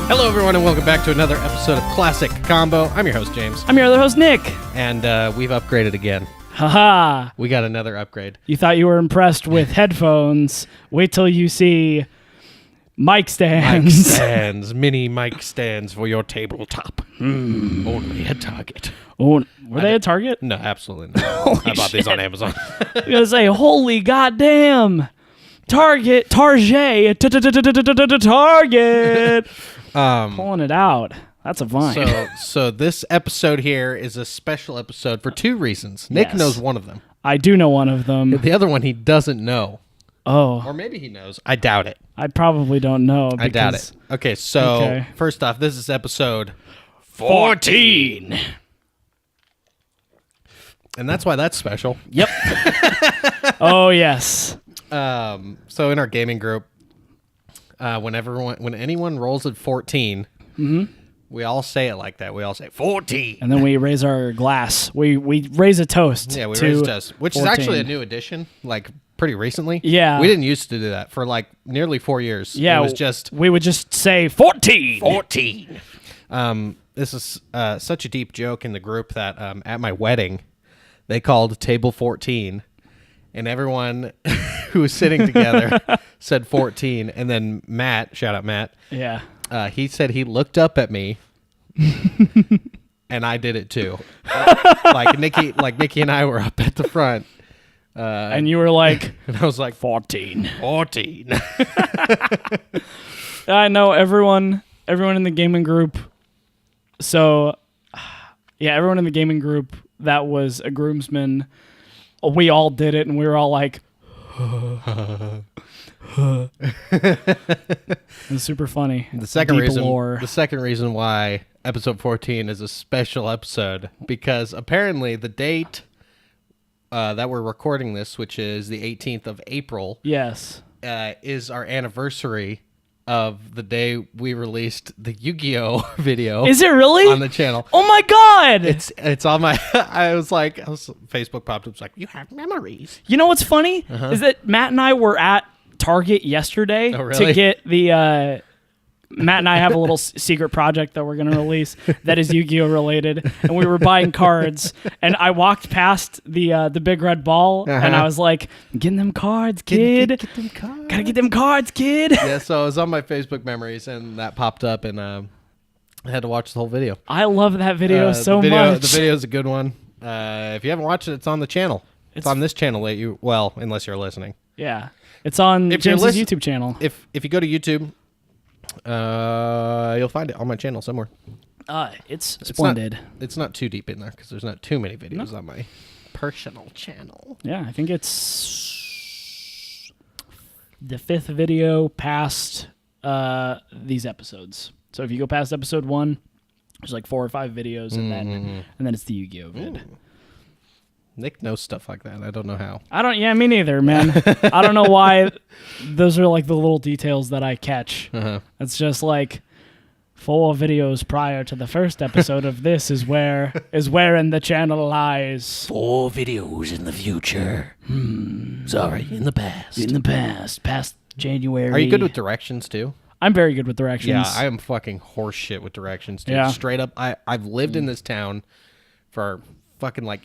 Hello, everyone, and welcome back to another episode of Classic Combo. I'm your host, James. I'm your other host, Nick. And we've upgraded again. Haha. We got another upgrade. You thought you were impressed with headphones. Wait till you see mic stands. Mic stands, mini mic stands for your tabletop. Only at Target. Oh, were they at Target? No, absolutely not. I bought these on Amazon. You're going to say, holy goddamn. Target. Target. Pulling it out. That's a vine. So this episode here is a special episode for two reasons. Nick knows one of them. I do know one of them. The other one he doesn't know. Oh. Or maybe he knows. I doubt it. I probably don't know. I doubt it. Okay, so first off, this is episode 14. And that's why that's special. Yep. Oh, yes. So in our gaming group, when anyone rolls at 14, we all say it like that. We all say 14. And then we raise our glass. We raise a toast. Yeah, we raise a toast, which 14. is actually a new addition, like pretty recently. Yeah. We didn't used to do that for like nearly 4 years. Yeah. It was just... We would just say 14. 14. This is such a deep joke in the group that at my wedding, they called table 14. And everyone who was sitting together said 14. And then Matt, shout out Matt. Yeah. He said he looked up at me, and I did it too. Like Nikki and I were up at the front. And you were like, and I was like, 14. 14. I know everyone in the gaming group. So, yeah, everyone in the gaming group that was a groomsman, we all did it, and we were all like, it's super funny. The second reason why episode 14 is a special episode, because apparently the date that we're recording this, which is the 18th of April, yes, is our anniversary of the day we released the Yu-Gi-Oh video. Is it really? On the channel. Oh my god! It's on my Facebook popped up, it's like, you have memories. You know what's funny? Is that Matt and I were at Target yesterday to get the Matt and I have a little secret project that we're going to release that is Yu-Gi-Oh related, and we were buying cards, and I walked past the big red ball, and I was like, getting them cards, kid. Get them cards. Gotta get them cards, kid. Yeah, so it was on my Facebook memories, and that popped up, and I had to watch the whole video. I love that video much. The video is a good one. If you haven't watched it, it's on the channel. It's on this channel. Unless you're listening. Yeah. It's on James's YouTube channel. If you go to YouTube, you'll find it on my channel somewhere. It's splendid. It's not too deep in there because there's not too many videos on my personal channel. Yeah, I think it's the 5th video past these episodes. So if you go past episode 1, there's like 4 or 5 videos, and then it's the Yu-Gi-Oh vid. Ooh. Nick knows stuff like that. I don't know how. Yeah, me neither, man. I don't know why. Those are like the little details that I catch. It's just like 4 videos prior to the first episode of this is wherein the channel lies. 4 videos in the future. Sorry, in the past. In the past, past January. Are you good with directions too? I'm very good with directions. Yeah, I am fucking horse shit with directions, dude. Yeah. Straight up, I've lived in this town for fucking like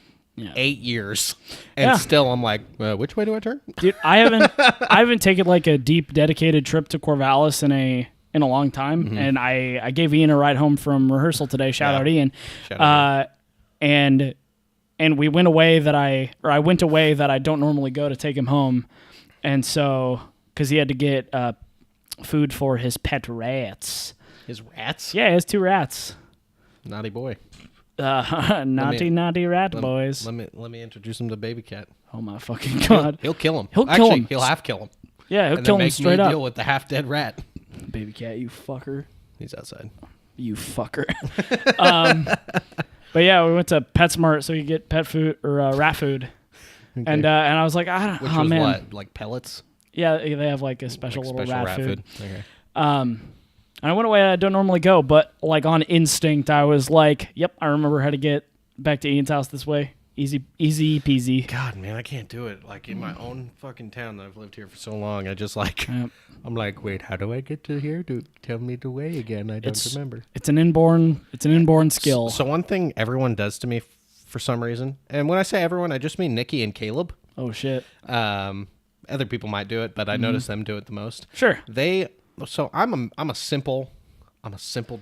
8 years, and still I'm like, which way do I turn? Dude, I haven't taken like a deep dedicated trip to Corvallis in a long time, and I gave Ian a ride home from rehearsal today. Shout out Ian. And we went away I went away that I don't normally go to take him home, and so because he had to get food for his pet rats. His rats? Yeah, he has 2 rats. Naughty boy. Naughty rat boys. Let me introduce him to Baby Cat. Oh my fucking god! He'll kill him. He'll half kill him. Yeah, he'll kill him straight up. Deal with the half dead rat. Baby Cat, you fucker. He's outside. You fucker. But yeah, we went to PetSmart so you get pet food or rat food, and I was like, Which was man, what, like pellets? Yeah, they have like a special little rat food. Okay. And I went away I don't normally go, but like on instinct, I was like, yep, I remember how to get back to Ian's house this way. Easy peasy. God, man, I can't do it. Like in my own fucking town that I've lived here for so long, I just like, I'm like, wait, how do I get to here? Tell me the way again. I don't remember. It's an inborn skill. So one thing everyone does to me for some reason, and when I say everyone, I just mean Nikki and Caleb. Oh shit. Other people might do it, but I notice them do it the most. Sure. So I'm a simple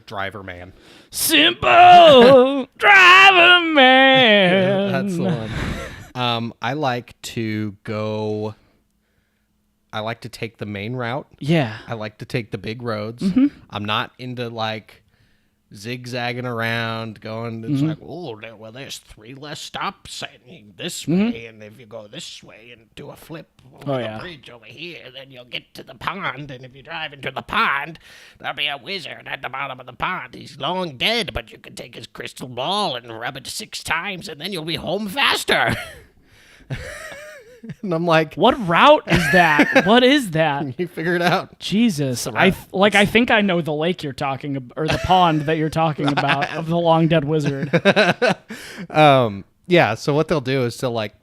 driver man. Simple driver man. That's the one. I like to take the main route. Yeah. I like to take the big roads. I'm not into like zigzagging around, going. It's like, well, there's 3 less stops this way, and if you go this way and do a flip over the bridge over here, then you'll get to the pond. And if you drive into the pond, there'll be a wizard at the bottom of the pond. He's long dead, but you can take his crystal ball and rub it 6 times, and then you'll be home faster. And I'm like, what route is that? What is that? You figure it out. Jesus. I think I know the lake you're talking about, or the pond that you're talking about of the long dead wizard. Yeah, so what they'll do is they'll like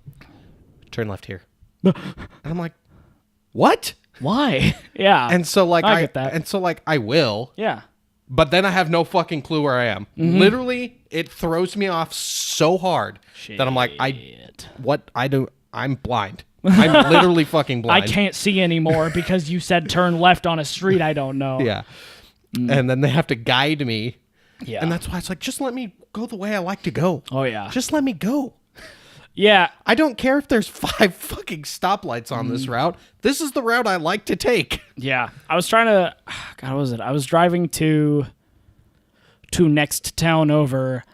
turn left here. And I'm like, what? Why? Yeah. And so like I get that. And so like I will. Yeah. But then I have no fucking clue where I am. Literally, it throws me off so hard that I'm like, I'm blind. I'm literally fucking blind. I can't see anymore because you said turn left on a street I don't know. Yeah. And then they have to guide me. Yeah. And that's why it's like, just let me go the way I like to go. Oh, yeah. Just let me go. Yeah. I don't care if there's 5 fucking stoplights on this route. This is the route I like to take. Yeah. I was trying to, God, what was it? I was driving to next town over.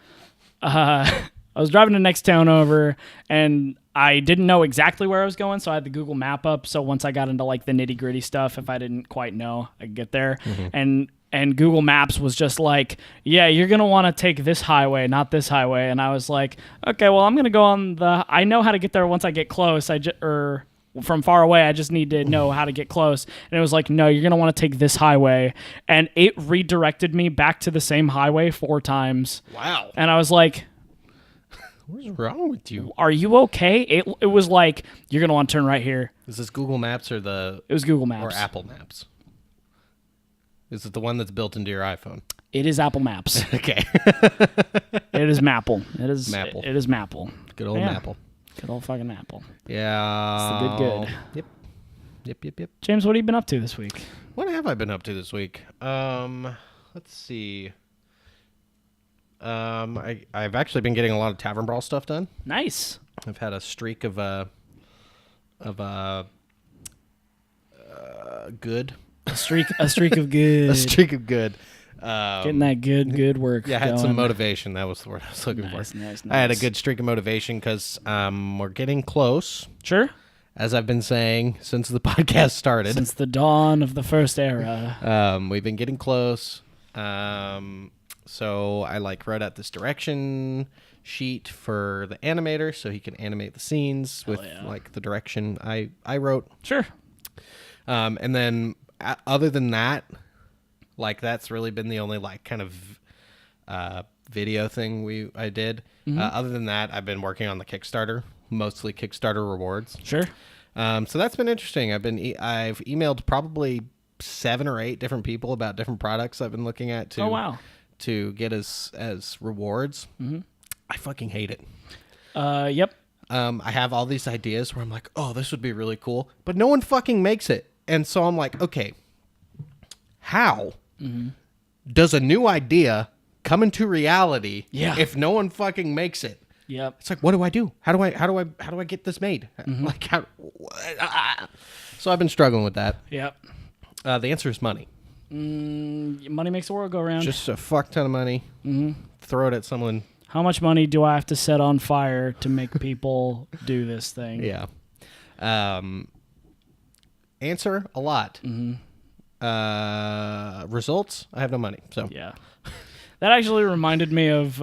I was driving to next town over, and I didn't know exactly where I was going, so I had the Google map up. So once I got into like the nitty gritty stuff, if I didn't quite know, I could get there. And Google Maps was just like, yeah, you're going to want to take this highway, not this highway. And I was like, okay, well, I'm going to go on I know how to get there once I get close. Or from far away, I just need to know how to get close. And it was like, no, you're going to want to take this highway. And it redirected me back to the same highway 4 times. Wow. And I was like, what is wrong with you? Are you okay? It was like, you're going to want to turn right here. Is this Google Maps or It was Google Maps. Or Apple Maps? Is it the one that's built into your iPhone? It is Apple Maps. Okay. It is Mapple. It is Mapple. It is Mapple. Good old Mapple. Good old fucking Apple. Yeah. It's the good. Yep. James, what have you been up to this week? What have I been up to this week? Let's see. I've actually been getting a lot of Tavern Brawl stuff done. Nice. I've had a streak of good. A streak of good. A streak of good. Getting that good work. Yeah, I had going. some motivation. That was the word I was looking for. Nice. I had a good streak of motivation because we're getting close. Sure. As I've been saying since the podcast started. Since the dawn of the first era. We've been getting close. So I wrote out this direction sheet for the animator so he can animate the scenes with the direction I wrote. Sure. And then other than that, that's really been the only kind of video thing I did. Other than that, I've been working on the Kickstarter, mostly Kickstarter rewards. Sure. So that's been interesting. I've emailed probably 7 or 8 different people about different products I've been looking at to get as rewards. I fucking hate it. Yep. I have all these ideas where I'm like, oh, this would be really cool, but no one fucking makes it. And so I'm like, okay, how does a new idea come into reality if no one fucking makes it? Yep. It's like, what do I do? How do I get this made? So I've been struggling with that. Yep. The answer is money. Money makes the world go round. Just a fuck ton of money. Throw it at someone. How much money do I have to set on fire to make people do this thing? Yeah. Answer, a lot. Results, I have no money. So yeah. That actually reminded me of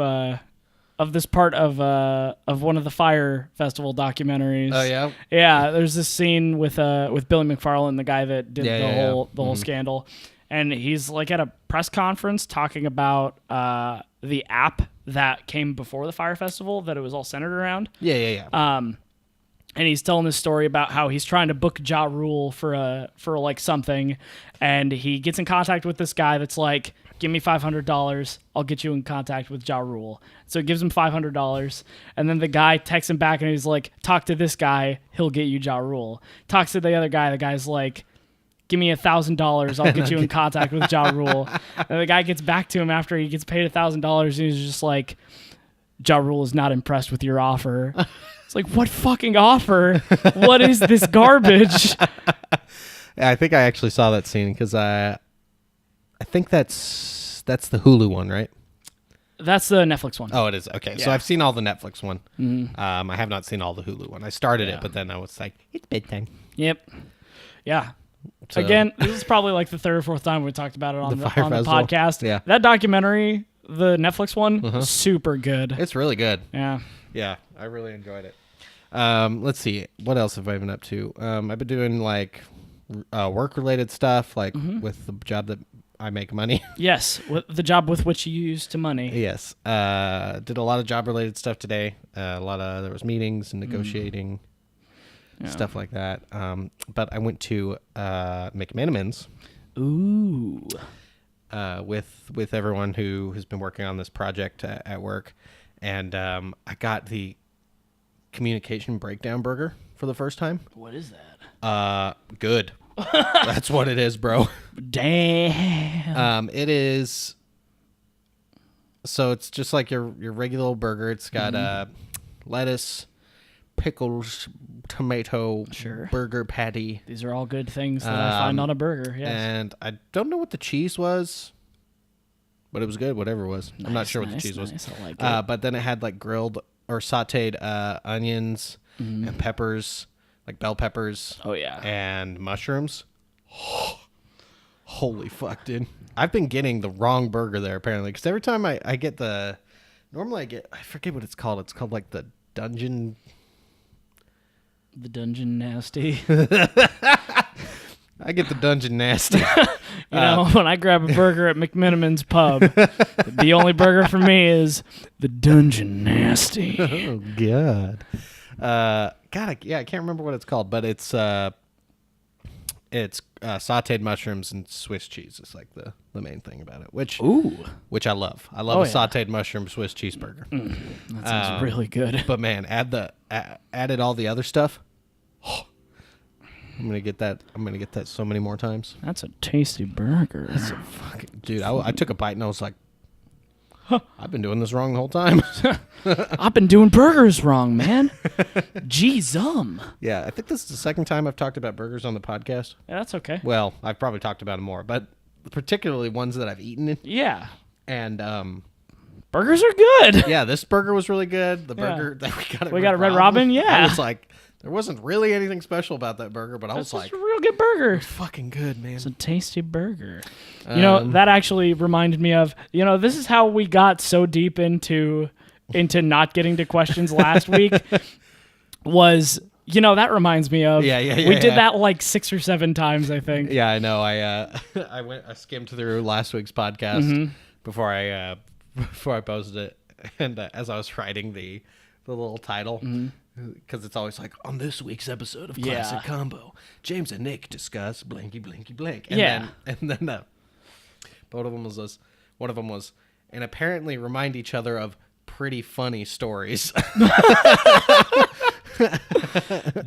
this part of one of the Fire Festival documentaries. Oh yeah. Yeah, there's this scene with Billy McFarlane, the guy that did the whole scandal, and he's like at a press conference talking about the app that came before the Fire Festival that it was all centered around. Yeah. And he's telling this story about how he's trying to book Ja Rule for like something, and he gets in contact with this guy that's like, give me $500, I'll get you in contact with Ja Rule. So he gives him $500, and then the guy texts him back and he's like, talk to this guy, he'll get you Ja Rule. Talks to the other guy, the guy's like, give me $1,000, I'll get you in contact with Ja Rule. And the guy gets back to him after he gets paid $1,000, and he's just like, Ja Rule is not impressed with your offer. It's like, what fucking offer? What is this garbage? I think I actually saw that scene because I think that's the Hulu one, right? That's the Netflix one. Oh, it is. Okay. Yeah. So I've seen all the Netflix one. I have not seen all the Hulu one. I started it, but then I was like, it's bedtime. Yep. Yeah. So, Again, this is probably like the third or fourth time we talked about it on the podcast. Yeah. That documentary, the Netflix one, super good. it's really good. Yeah. Yeah. I really enjoyed it. Let's see. What else have I been up to? I've been doing like work-related stuff, like with the job that I make money. Yes, the job with which you use to money. Yes. Did a lot of job-related stuff today. There was meetings and negotiating, stuff like that. But I went to McMenamins. Ooh. With everyone who has been working on this project at work, and I got the communication breakdown burger for the first time. What is that? Good. That's what it is, bro. Damn. It is. So it's just like your regular old burger. It's got lettuce, pickles, tomato, burger patty. These are all good things that I find on a burger. Yes. And I don't know what the cheese was, but it was good. Whatever it was, I'm not sure what the cheese was. I like it. But then it had like grilled or sautéed onions and peppers, like bell peppers. Oh yeah. And mushrooms. Holy fuck, dude! I've been getting the wrong burger there apparently, because every time I get normally I forget what it's called. It's called like the dungeon. The dungeon nasty. I get the dungeon nasty. You know, when I grab a burger at McMenamins Pub, the only burger for me is the dungeon nasty. Oh God. I can't remember what it's called, but it's sautéed mushrooms and Swiss cheese is like the main thing about it, which I love. I love sautéed mushroom Swiss cheeseburger. That sounds really good. But man, added all the other stuff. I'm gonna get that so many more times. That's a tasty burger. That's a fucking dude. I took a bite and I was like, I've been doing this wrong the whole time. I've been doing burgers wrong, man. Jeez. Yeah, I think this is the second time I've talked about burgers on the podcast. Yeah, that's okay. Well, I've probably talked about them more, but particularly ones that I've eaten. Yeah. And burgers are good. Yeah, this burger was really good. The burger that we got at Red Robin. Yeah. I was like, there wasn't really anything special about that burger, but I was like, it's a real good burger. It's fucking good, man. It's a tasty burger. You know, that actually reminded me of, this is how we got so deep into not getting to questions last week was, that reminds me of, we did that like 6 or 7 times, I think. Yeah, I know. I skimmed through last week's podcast before I posted it. And as I was writing the little title, because it's always like, on this week's episode of Classic Combo, James and Nick discuss blanky blanky blank. And then both of them was this. One of them was, and apparently remind each other of pretty funny stories.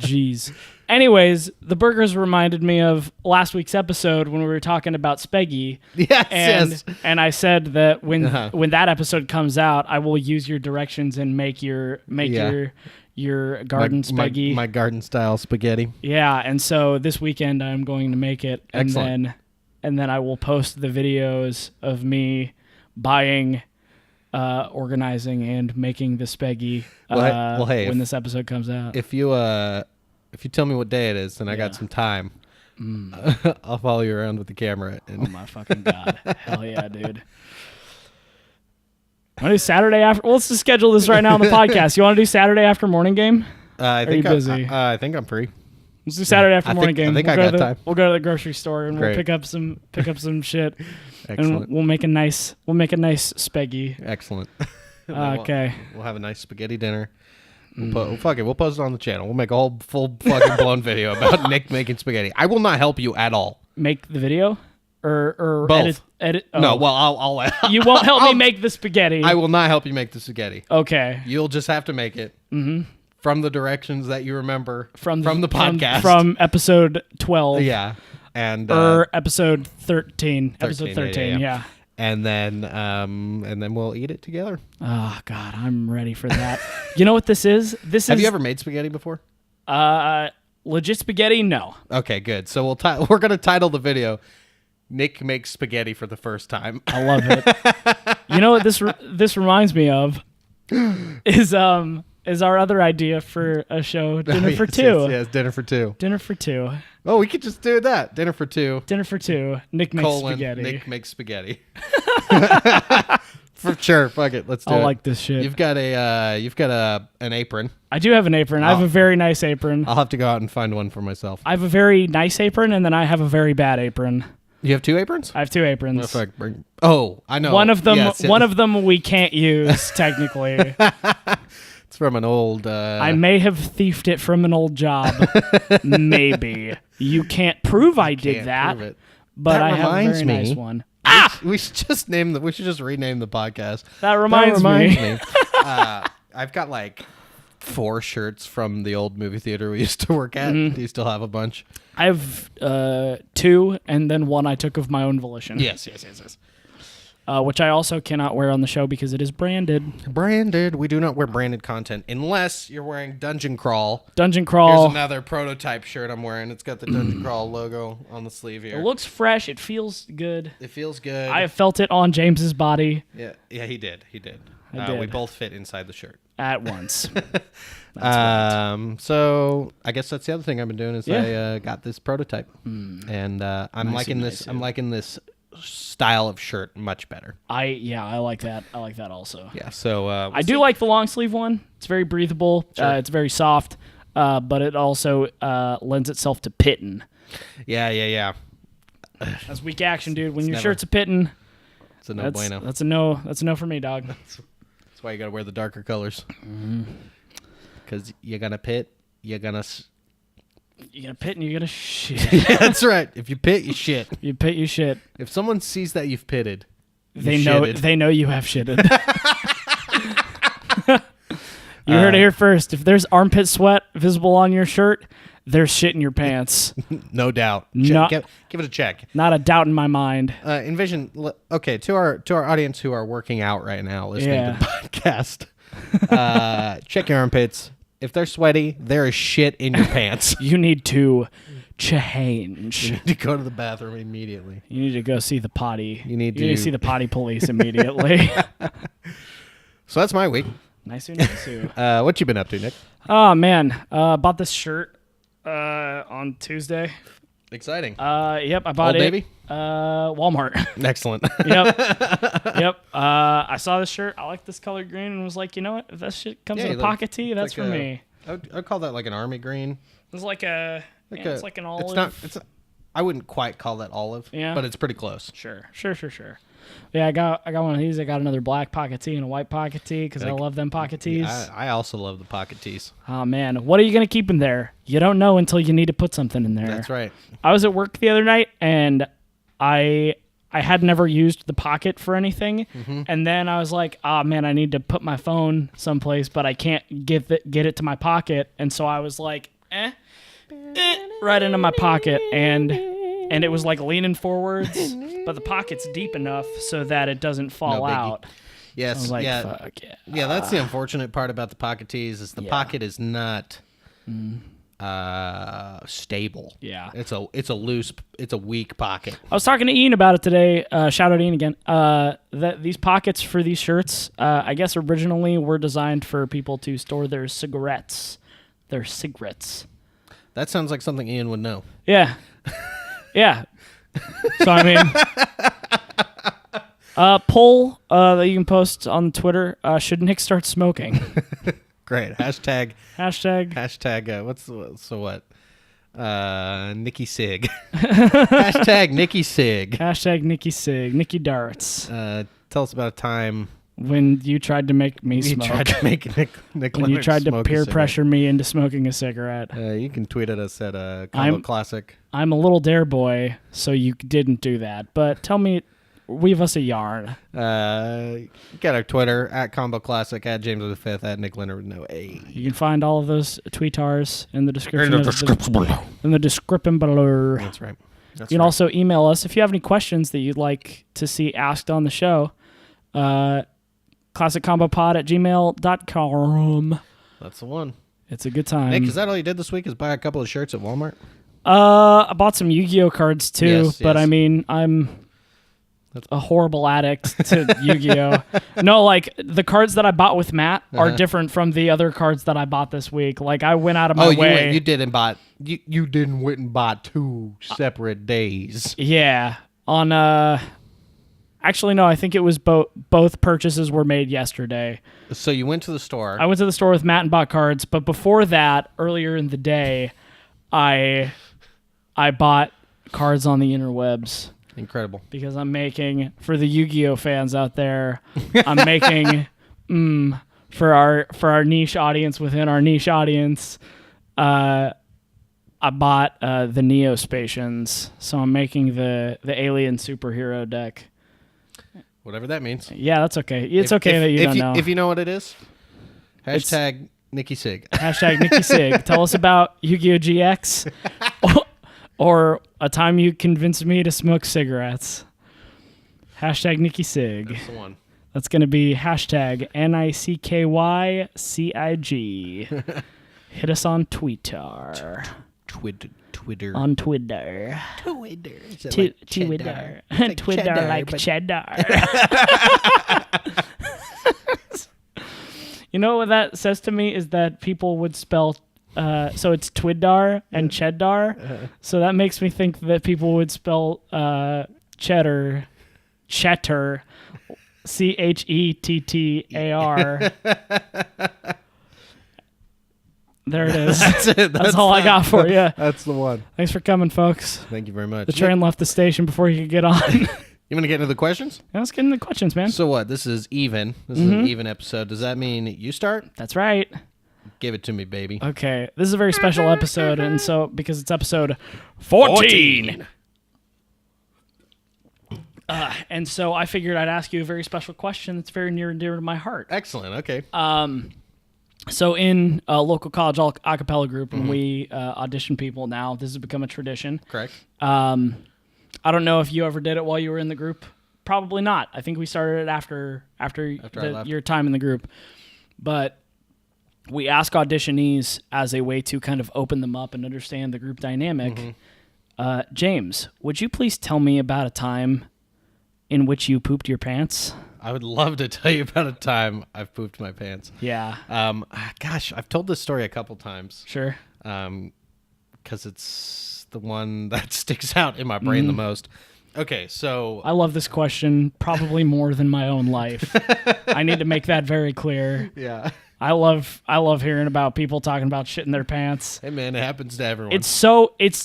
Jeez. Anyways, the burgers reminded me of last week's episode when we were talking about Speggy. Yes. And I said that when that episode comes out, I will use your directions and make your garden spaghetti. My garden style spaghetti. Yeah, and so this weekend I'm going to make it, and then I will post the videos of me buying, organizing, and making the spaghetti when this episode comes out. If you tell me what day it is and I got some time, I'll follow you around with the camera. Oh my fucking God. Hell yeah, dude. Want to do Saturday after? Well, let's just schedule this right now on the podcast. You want to do Saturday after morning game? I think are you busy? I think I'm free. Let's do Saturday after morning game. I think I got time. We'll go to the grocery store and Great. we'll pick up some shit. Excellent. And we'll make a nice spaggy. Excellent. Okay. We'll have a nice spaghetti dinner. Fuck it. We'll post it on the channel. We'll make a whole full fucking blown video about Nick making spaghetti. I will not help you at all. Make the video or Both. edit. Oh. No, well, I'll You won't help me make the spaghetti. I will not help you make the spaghetti. Okay. You'll just have to make it from the directions that you remember from the podcast. From episode 12. Yeah. And or episode 13. Episode 13, yeah. And then we'll eat it together. Oh God, I'm ready for that. You know what this is? Have you ever made spaghetti before? Legit spaghetti? No. Okay, good. So we're gonna title the video "Nick Makes Spaghetti for the First Time." I love it. You know what this reminds me of is our other idea for a show, Dinner for Two. Yes, Dinner for Two. Dinner for Two. Oh, we could just do that. Dinner for Two. Dinner for Two. Nick makes spaghetti. Nick makes spaghetti. For sure. Fuck it. Let's do it. I like this shit. You've got an apron. I do have an apron. I have a very nice apron. I'll have to go out and find one for myself. I have a very nice apron, and then I have a very bad apron. You have two aprons? I have two aprons. Oh, I know. One of them. Yes. One of them we can't use technically. It's from an old. I may have thiefed it from an old job. Maybe you can't prove I did that. Prove it. But that I have a very me, nice one. We should just We should just rename the podcast. That reminds me. I've got like 4 shirts from the old movie theater we used to work at. Do you still have a bunch? I have 2, and then one I took of my own volition. Yes. Which I also cannot wear on the show because it is branded. Branded. We do not wear branded content unless you're wearing Dungeon Crawl. Dungeon Crawl. Here's another prototype shirt I'm wearing. It's got the Dungeon Crawl logo on the sleeve here. It looks fresh. It feels good. It feels good. I have felt it on James's body. Yeah, he did. He did. did. We both fit inside the shirt. At once. So I guess that's the other thing I've been doing is I got this prototype, and I'm liking this. I'm liking this style of shirt much better. I like that. I like that also. Yeah. So I do like the long sleeve one. It's very breathable. Sure. It's very soft, but it also lends itself to pitting. Yeah. That's weak action, dude. When your never- shirt's a pitting, It's a no bueno. that's a no. That's a no for me, dog. That's why you gotta wear the darker colors. Because you're gonna pit. You're gonna pit and you're gonna shit. Yeah, that's right. If you pit, you shit. You pit, you shit. If someone sees that you've pitted, They you know. shitted. They know you have shitted. You heard it here first. If there's armpit sweat visible on your shirt, there's shit in your pants. No doubt. No- Give it a check. Not a doubt in my mind. Envision. Okay, to our audience who are working out right now listening to the podcast, check your armpits. If they're sweaty, there is shit in your pants. You need to change. You need to go to the bathroom immediately. You need to go see the potty. You need to to see the potty police immediately. So that's my week. Nice. What you been up to, Nick? Oh man, bought this shirt on Tuesday. Exciting. Yep, I bought Old it. Navy? Walmart. Excellent. Yep. I saw this shirt. I like this color green and was like, you know what? If that shit comes in a pocket tee, that's like for me. I'd call that like an army green. It's like it's like an olive. It's not. I wouldn't quite call that olive. Yeah. But it's pretty close. Sure. Yeah, I got one of these. I got another black pocket tee and a white pocket tee because I love them pocket tees. I also love the pocket tees. Oh man, what are you gonna keep in there? You don't know until you need to put something in there. That's right. I was at work the other night and I had never used the pocket for anything, and then I was like, man, I need to put my phone someplace, but I can't get it to my pocket, and so I was like, right into my pocket, and it was like leaning forwards, but the pocket's deep enough so that it doesn't fall out. Yes, I was like, yeah, fuck yeah. Yeah, that's the unfortunate part about the pocket tees is the pocket is not stable. Yeah. It's a weak pocket. I was talking to Ian about it today. Shout out Ian again. That these pockets for these shirts, I guess originally were designed for people to store their cigarettes. That sounds like something Ian would know. Yeah. Yeah. So I mean, poll that you can post on Twitter. Should Nick start smoking? Great. Hashtag. Hashtag. What? Nikki Sig. Hashtag Nikki Sig. Hashtag Nikki Sig. Nikki Darts. Tell us about a time when you tried to make me smoke. You tried to make Nick when you tried to peer pressure me into smoking a cigarette. You can tweet at us at Combo Classic. I'm a little dare boy, so you didn't do that. But tell me, weave us a yarn. Get our Twitter at Combo Classic, at James the Fifth, at Nick Leonard. No, you can find all of those tweetars in the description. In the description below. That's right. You can also email us if you have any questions that you'd like to see asked on the show. ClassicComboPod@gmail.com. That's the one. It's a good time. Nick, is that all you did this week? Is buy a couple of shirts at Walmart? I bought some Yu-Gi-Oh cards too, but yes. I mean, I'm a horrible addict to Yu-Gi-Oh. No, like the cards that I bought with Matt are different from the other cards that I bought this week. Like I went out of my way. You didn't buy. You didn't went and buy 2 separate days. Yeah. On actually no, I think it was both purchases were made yesterday. So you went to the store. I went to the store with Matt and bought cards, but before that, earlier in the day, I bought cards on the interwebs. Incredible. Because I'm making, for the Yu-Gi-Oh fans out there, I'm making for our niche audience within our niche audience. I bought the Neospatians, so I'm making the alien superhero deck. Whatever that means. Yeah, that's okay. It's okay that you don't know. If you know what it is, hashtag Nikki Sig. Hashtag Nikki Sig. Tell us about Yu-Gi-Oh GX or a time you convinced me to smoke cigarettes. Hashtag Nikki Sig. That's the one. That's going to be hashtag NICKYCIG. Hit us on Twitter. Twitter. On Twitter. Twitter like cheddar. You know what that says to me is that people would spell, so it's Twiddar and cheddar. So that makes me think that people would spell cheddar, Chettar, CHETTAR. There it is. That's it. That's all I got for you. That's the one. Thanks for coming, folks. Thank you very much. The train left the station before you could get on. You want to get into the questions? Yeah, let's get into the questions, man. So what? This is even. This is an even episode. Does that mean you start? That's right. Give it to me, baby. Okay. This is a very special episode, and so because it's episode 14. And so I figured I'd ask you a very special question that's very near and dear to my heart. Excellent. Okay. So in a local college a cappella group, when we audition people now, this has become a tradition. Correct. I don't know if you ever did it while you were in the group. Probably not. I think we started it after your time in the group. But we ask auditionees as a way to kind of open them up and understand the group dynamic. James, would you please tell me about a time in which you pooped your pants? I would love to tell you about a time I've pooped my pants. Yeah. Gosh, I've told this story a couple times. Sure. Because it's the one that sticks out in my brain the most. Okay, so I love this question probably more than my own life. I need to make that very clear. Yeah. I love hearing about people talking about shit in their pants. Hey man, it happens to everyone.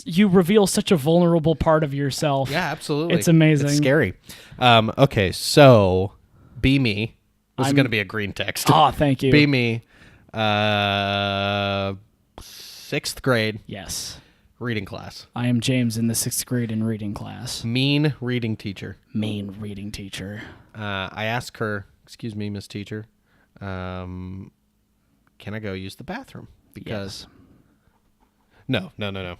You reveal such a vulnerable part of yourself. Yeah, absolutely. It's amazing. It's scary. Okay, so be me. This is going to be a green text. Oh, thank you. Be me. 6th grade. Yes. Reading class. I am James in the 6th grade in reading class. Mean reading teacher. Mean reading teacher. I asked her, excuse me, Miss Teacher, can I go use the bathroom? Because No. Yes.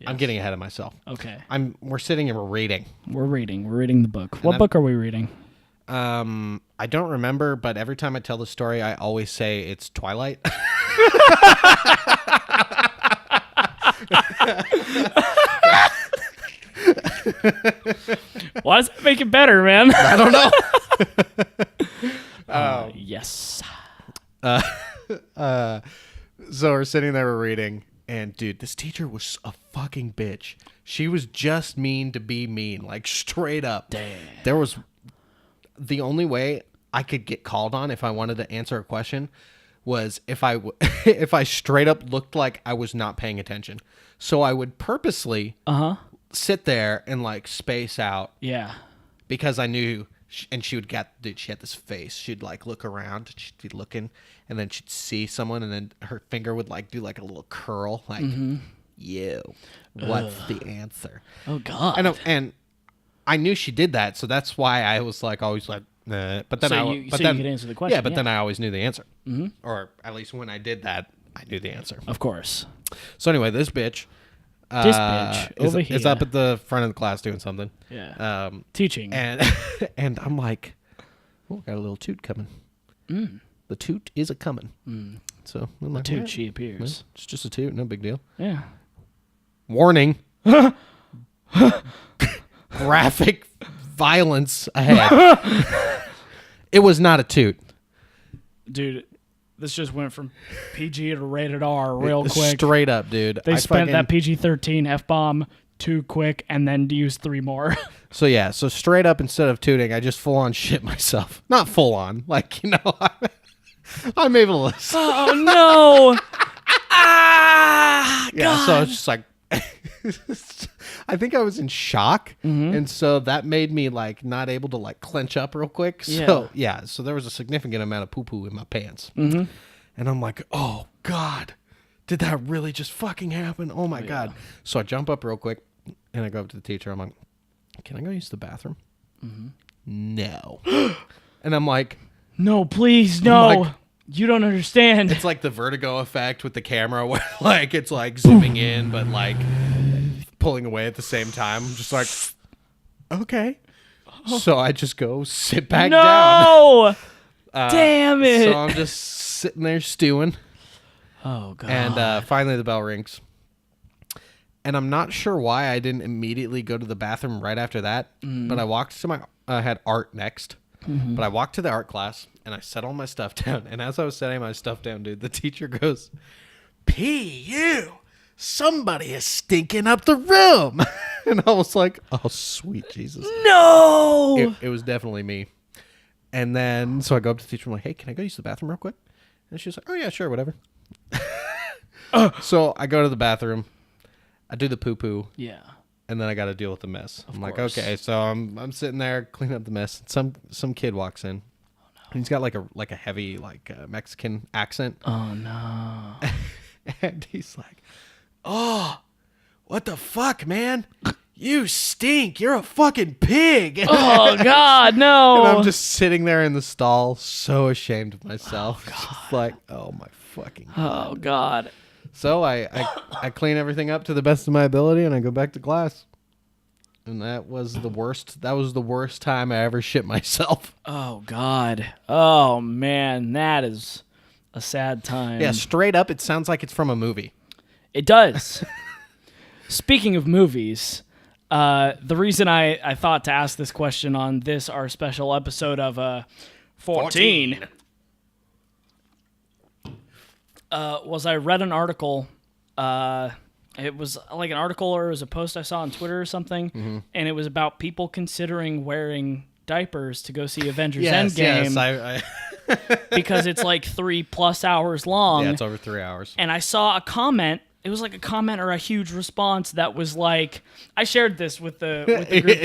I'm getting ahead of myself. Okay. We're sitting and we're reading. We're reading the book. What book are we reading? I don't remember, but every time I tell the story, I always say it's Twilight. Why does that make it better, man? I don't know. Yes. So we're sitting there, we're reading, and dude, this teacher was a fucking bitch. She was just mean to be mean, like straight up. Damn. There was the only way I could get called on if I wanted to answer a question was if I if I straight up looked like I was not paying attention. So I would purposely sit there and like space out. Yeah. Because I knew, and she had this face. She'd like look around, she'd be looking, and then she'd see someone, and then her finger would like do like a little curl, like, what's the answer? Oh God. And I knew she did that, so that's why I was like always like, nah. But then you could answer the question. Yeah, but then I always knew the answer, or at least when I did that, I knew the answer. Of course. So anyway, this bitch. Over here is up at the front of the class doing something. Yeah. Teaching. And I'm like, oh, got a little toot coming. The toot is a coming. So I'm like, toot, she appears. It's just a toot, no big deal. Yeah. Warning. Graphic violence ahead. It was not a toot. Dude, this just went from PG to rated R real quick. Straight up, dude. They spent that PG-13 F-bomb too quick and then used 3 more. So yeah, so straight up, instead of tooting, I just full on shit myself. Not full on, like, you know, I'm able to. Oh no! Ah, yeah. God. So it's just like, I think I was in shock, and so that made me like not able to like clench up real quick. So so there was a significant amount of poo poo in my pants, and I'm like, oh God, did that really just fucking happen? Oh my God! So I jump up real quick, and I go up to the teacher. I'm like, can I go use the bathroom? No. And I'm like, no, please, no. Like, you don't understand. It's like the vertigo effect with the camera where like it's like zooming in but like pulling away at the same time. I'm just like, okay. So I just go sit back down. No! Damn it. So I'm just sitting there stewing. Oh, God. And finally the bell rings. And I'm not sure why I didn't immediately go to the bathroom right after that. But I walked to I had art next. But I walked to the art class, and I set all my stuff down. And as I was setting my stuff down, dude, the teacher goes, P.U., somebody is stinking up the room. And I was like, oh, sweet Jesus. No! It was definitely me. And then, so I go up to the teacher, I'm like, hey, can I go use the bathroom real quick? And she's like, oh, yeah, sure, whatever. So I go to the bathroom. I do the poo-poo. Yeah. And then I got to deal with the mess. I'm like, okay, so I'm sitting there cleaning up the mess. Some kid walks in. Oh, no. He's got like a heavy Mexican accent. Oh no! And he's like, "Oh, what the fuck, man? You stink. You're a fucking pig." Oh God, no! And I'm just sitting there in the stall, so ashamed of myself. Just like, oh my fucking God. Oh God. So I clean everything up to the best of my ability, and I go back to class. And that was the worst. That was the worst time I ever shit myself. Oh God. Oh man, that is a sad time. Yeah, straight up, it sounds like it's from a movie. It does. Speaking of movies, the reason I thought to ask this question on this our special episode of 14. Was I read an article, it was like an article or it was a post I saw on Twitter or something, and it was about people considering wearing diapers to go see Avengers Endgame. Yes, because it's like 3+ hours long. Yeah, it's over 3 hours. And I saw a comment, it was like a comment or a huge response that was like, I shared this with the group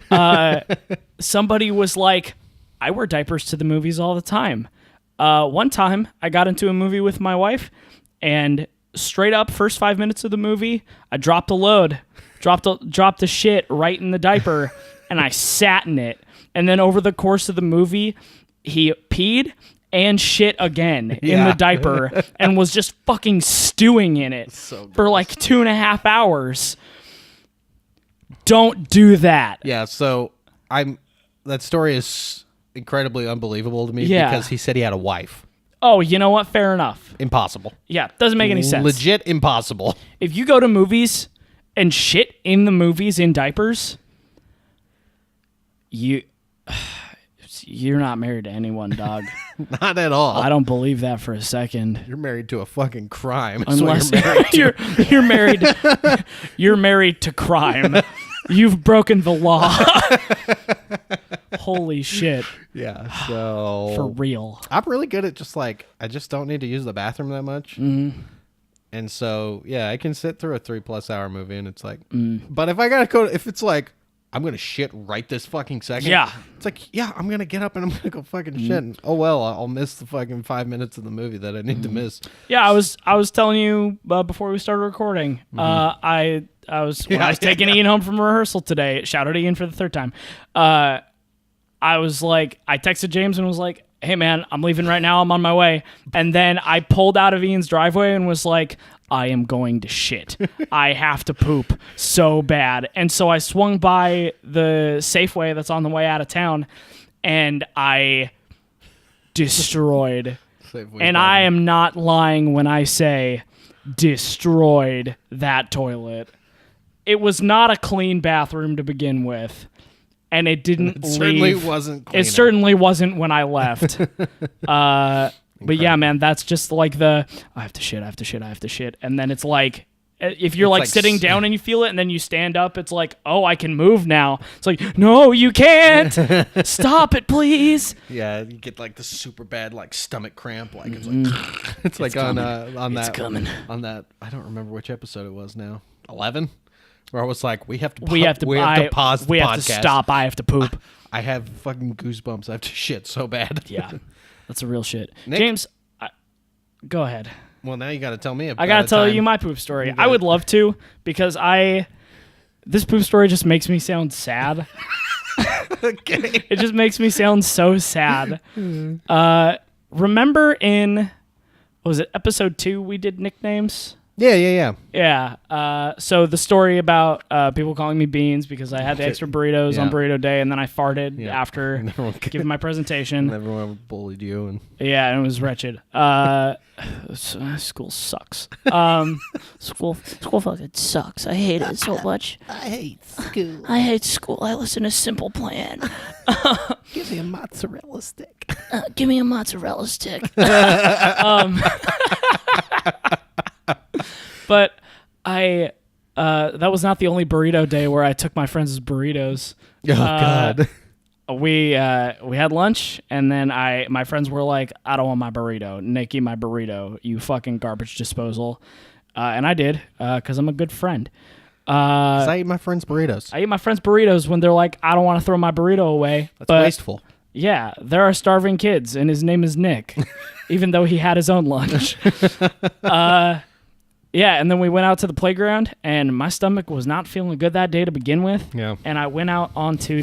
chat. Somebody was like, I wear diapers to the movies all the time. One time I got into a movie with my wife, and straight up first 5 minutes of the movie, I dropped a load, dropped the shit right in the diaper, and I sat in it. And then over the course of the movie, he peed and shit again in the diaper and was just fucking stewing in it for like 2.5 hours. Don't do that. Yeah, so that story is incredibly unbelievable to me because he said he had a wife. Oh, you know what? Fair enough. Impossible. Yeah, doesn't make any sense. Legit impossible. If you go to movies and shit in the movies in diapers, you're not married to anyone, dog. Not at all. I don't believe that for a second. You're married to a fucking crime. Unless you're married you're married to crime. You've broken the law. Holy shit. Yeah, so For real. I'm really good at just like I just don't need to use the bathroom that much. Mm-hmm. And so, yeah, I can sit through a 3+ hour movie and it's like, but if I gotta go, if it's like, I'm gonna shit right this fucking second. Yeah. It's like, yeah, I'm gonna get up and I'm gonna go fucking shit. And, oh well, I'll miss the fucking 5 minutes of the movie that I need to miss. Yeah, I was telling you before we started recording. I was taking Ian home from rehearsal today. Shout out to Ian for the third time. I was like, I texted James and was like, hey man, I'm leaving right now. I'm on my way. And then I pulled out of Ian's driveway and was like, I am going to shit. I have to poop so bad. And so I swung by the Safeway that's on the way out of town and I destroyed. And I am not lying when I say destroyed that toilet. It was not a clean bathroom to begin with. And it didn't leave. Certainly wasn't cleaner. It certainly wasn't when I left. But yeah, man, that's just like I have to shit. And then it's like, if you're like sitting down and you feel it and then you stand up, it's like, oh, I can move now. It's like, no, you can't. Stop it, please. Yeah, you get like the super bad like stomach cramp. Like it's like, it's like on that, I don't remember which episode it was now. 11? Where I was like, we have to pause the podcast. We have to stop. I have to poop. I have fucking goosebumps. I have to shit so bad. Yeah, that's a real shit. Nick? James, go ahead. Well, now you got to tell me about I got to tell you my poop story. I would love to because this poop story just makes me sound sad. Okay. It just makes me sound so sad. Remember in, what was it, episode 2 we did nicknames? Yeah. So the story about people calling me Beans because I had the extra burritos on burrito day and then I farted after giving my presentation. And everyone bullied you. And it was wretched. School sucks. School fucking sucks. I hate it so much. I hate school. I hate school. I listen to Simple Plan. Give me a mozzarella stick. Give me a mozzarella stick. But that was not the only burrito day where I took my friends' burritos. Oh God. We had lunch and then my friends were like, I don't want my burrito. Nick, eat my burrito, you fucking garbage disposal. And I did, because I'm a good friend. 'Cause I eat my friends' burritos. I eat my friends' burritos when they're like, I don't want to throw my burrito away. That's wasteful. Yeah, there are starving kids and his name is Nick, even though he had his own lunch. Yeah, and then we went out to the playground, and my stomach was not feeling good that day to begin with. Yeah. And I went out onto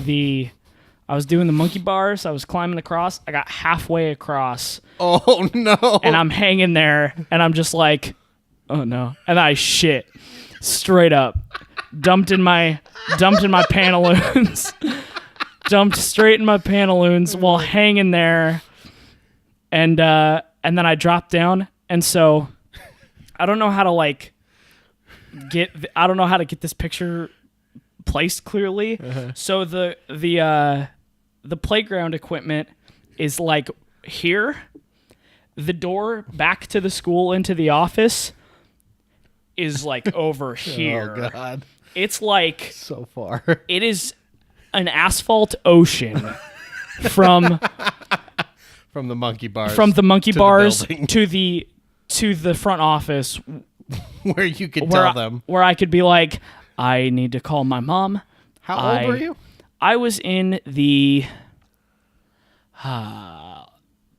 I was doing the monkey bars. I was climbing across. I got halfway across. Oh, no. And I'm hanging there, and I'm just like, oh, no. And I shit straight up. Dumped in my pantaloons. Dumped straight in my pantaloons while hanging there. And then I dropped down, and so I don't know how to get this picture placed clearly. So the playground equipment is like here. The door back to the school into the office is like over here. Oh God. It's like so far. It is an asphalt ocean from the monkey bars. From the monkey bars the to the front office where you could tell them. Where I could be like, I need to call my mom. How old were you? I was in the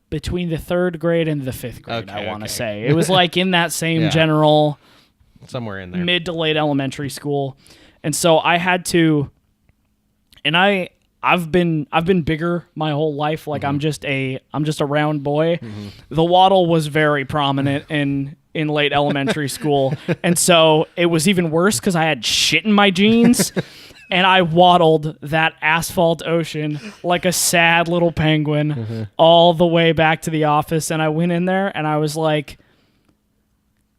between the 3rd grade and the 5th grade, I want to say. It was like in that same general somewhere in there. Mid to late elementary school. And so I had to, and I've been bigger my whole life. Like I'm just a round boy. The waddle was very prominent in late elementary school. And so it was even worse because I had shit in my jeans and I waddled that asphalt ocean like a sad little penguin all the way back to the office. And I went in there and I was like,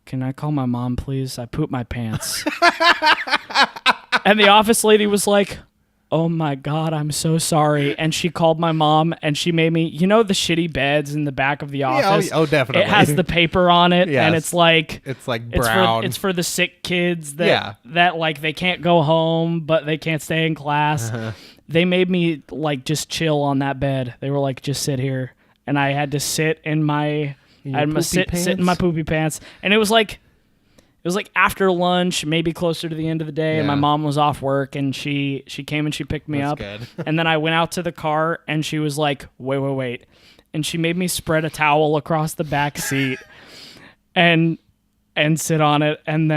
can I call my mom, please? I pooped my pants. And the office lady was like, oh my God, I'm so sorry. And she called my mom and she made me, the shitty beds in the back of the office. Oh, definitely. It has the paper on it and it's like brown. It's for the sick kids that like they can't go home, but they can't stay in class. they made me like just chill on that bed. They were like, just sit here, and I had to sit in my sit in my poopy pants, and it was like after lunch, maybe closer to the end of the day, and my mom was off work, and she came and she picked me up, and then I went out to the car, and she was like, wait, and she made me spread a towel across the back seat, and sit on it, and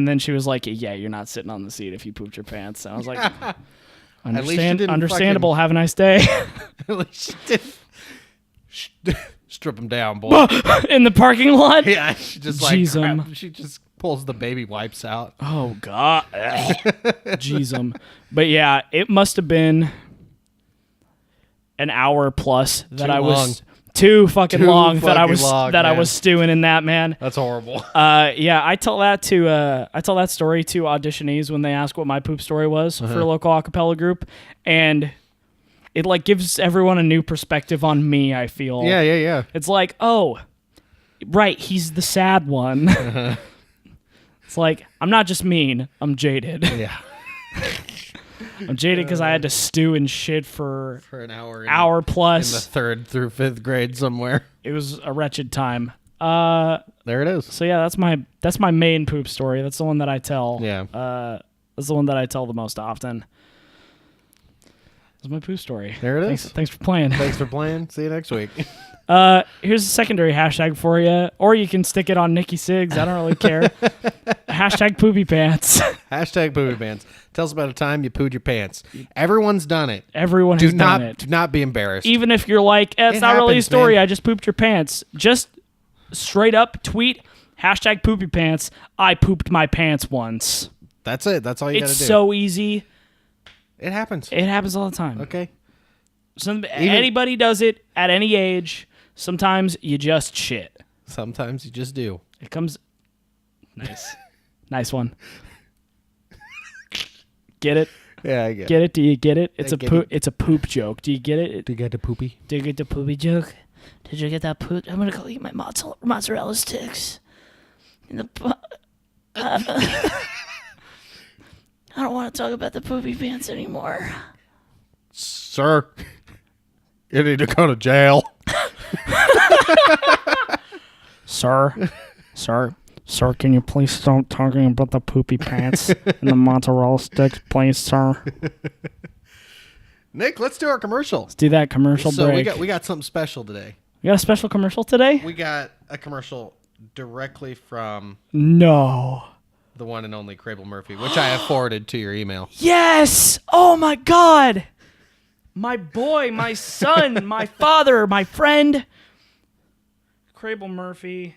then she was like, yeah, you're not sitting on the seat if you pooped your pants. And I was like, understandable. Have a nice day. At least you didn't strip them down, boy. In the parking lot? Yeah, she just she just pulls the baby wipes out. Oh, God. Jeez. But yeah, it must have been an hour plus that I was... Too fucking long that I was stewing in that, man. That's horrible. Yeah, I tell that story to auditionees when they ask what my poop story was for a local a cappella group, and it like gives everyone a new perspective on me, I feel. Yeah. It's like, oh, right, he's the sad one. It's like, I'm not just mean, I'm jaded. Yeah. I'm jaded because I had to stew in shit for an hour plus. In the 3rd through 5th grade somewhere. It was a wretched time. There it is. So yeah, that's my main poop story. That's the one that I tell. Yeah. That's the one that I tell the most often. That's my poop story. There it is. Thanks for playing. Thanks for playing. See you next week. Here's a secondary hashtag for you, or you can stick it on Nikki Siggs. I don't really care. Hashtag poopy pants. Hashtag poopy pants. Tell us about a time you pooed your pants. Everyone's done it. Everyone has done it. Do not be embarrassed. Even if you're like, it's not really a story. Man. I just pooped your pants. Just straight up tweet hashtag poopy pants. I pooped my pants once. That's it. That's all you got to do. It's so easy. It happens. It happens all the time. Okay. Anybody does it at any age. Sometimes you just shit. Sometimes you just do. It comes... Nice. Nice one. Get it? Yeah, I get it. Get it? Do you get it? It's a poop joke. Do you get it? Do you get the poopy? Do you get the poopy joke? Did you get that poop? I'm gonna go eat my mozzarella sticks. I don't want to talk about the poopy pants anymore. Sir, you need to go to jail. Sir, can you please stop talking about the poopy pants and the mozzarella sticks, please, sir? Nick, let's do our commercial. Let's do that commercial break. So we got something special today. We got a special commercial today? We got a commercial directly from the one and only Kraeble Murphy, which I have forwarded to your email. Yes! Oh my God! My boy, my son, my father, my friend. Kraeble Murphy.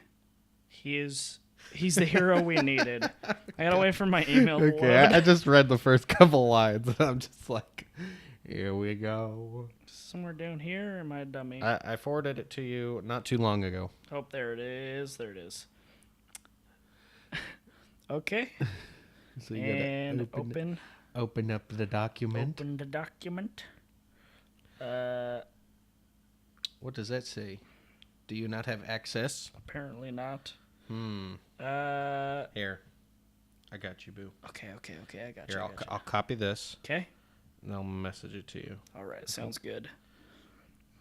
He's the hero we needed. I gotta wait for my email to Okay, I just read the first couple lines, and I'm just like, here we go. Somewhere down here, or am I a dummy? I forwarded it to you not too long ago. Oh, there it is. Okay. So you and gotta open up the document. Open the document. What does that say? Do you not have access? Apparently not. Here. I got you, boo. Okay, I got you. Here, I'll copy this. Okay. And I'll message it to you. All right, sounds good.